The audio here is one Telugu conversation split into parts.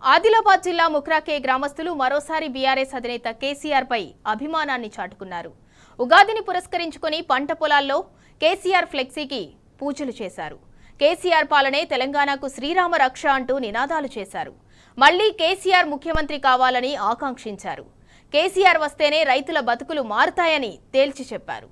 ఆదిలాబాద్ జిల్లా ముక్రాకే గ్రామస్తులు మరోసారి బీఆర్ఎస్ అధినేత కేసీఆర్ పై అభిమానాన్ని చాటుకున్నారు. ఉగాదిని పురస్కరించుకొని పంట పొలాల్లో కేసీఆర్ ఫ్లెక్సీకి పూజలు చేశారు. కేసీఆర్ పాలనే తెలంగాణకు శ్రీరామ రక్ష అంటూ నినాదాలు చేశారు. మళ్లీ కేసీఆర్ ముఖ్యమంత్రి కావాలని ఆకాంక్షించారు. కేసీఆర్ వస్తేనే రైతుల బతుకులు మారుతాయని తేల్చి చెప్పారు.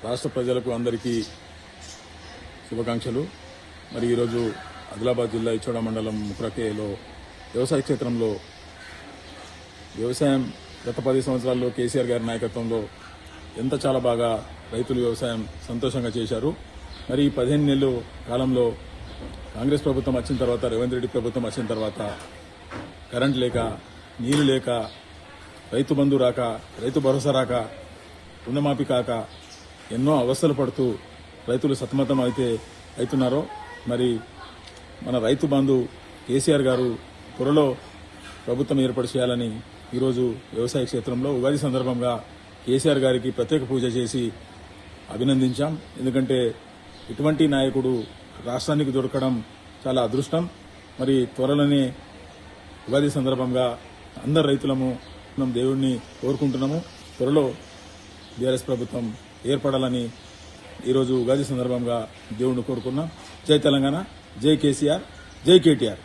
రాష్ట్ర ప్రజలకు అందరికీ శుభాకాంక్షలు. మరి ఈరోజు ఆదిలాబాద్ జిల్లా ఇచ్చోడ మండలం ముక్రకేలో వ్యవసాయ క్షేత్రంలో వ్యవసాయం గత 10 సంవత్సరాల్లో కేసీఆర్ గారి నాయకత్వంలో చాలా బాగా రైతులు వ్యవసాయం సంతోషంగా చేశారు. మరి ఈ 15 నెలల కాలంలో కాంగ్రెస్ ప్రభుత్వం వచ్చిన తర్వాత, రేవంత్ రెడ్డి ప్రభుత్వం వచ్చిన తర్వాత కరెంట్ లేక, నీళ్లు లేక, రైతు బంధు రాక, రైతు భరోసా రాక, రుణమాఫీ కాక ఎన్నో అవస్థలు పడుతూ రైతులు సతమతం అవుతున్నారో మరి మన రైతు బంధు కేసీఆర్ గారు త్వరలో ప్రభుత్వం ఏర్పాటు చేయాలని ఈరోజు వ్యవసాయ క్షేత్రంలో ఉగాది సందర్భంగా కేసీఆర్ గారికి ప్రత్యేక పూజ చేసి అభినందించాం. ఎందుకంటే ఇటువంటి నాయకుడు రాష్ట్రానికి దొరకడం చాలా అదృష్టం. మరి త్వరలోనే ఉగాది సందర్భంగా అందరు రైతులము దేవుణ్ణి కోరుకుంటున్నాము. త్వరలో బీఆర్ఎస్ ప్రభుత్వం ఏర్పడాలని ఈరోజు ఉగాది సందర్భంగా దేవుణ్ణి కోరుకున్నాం. జై తెలంగాణ, జై కేసీఆర్, జై కేటీఆర్.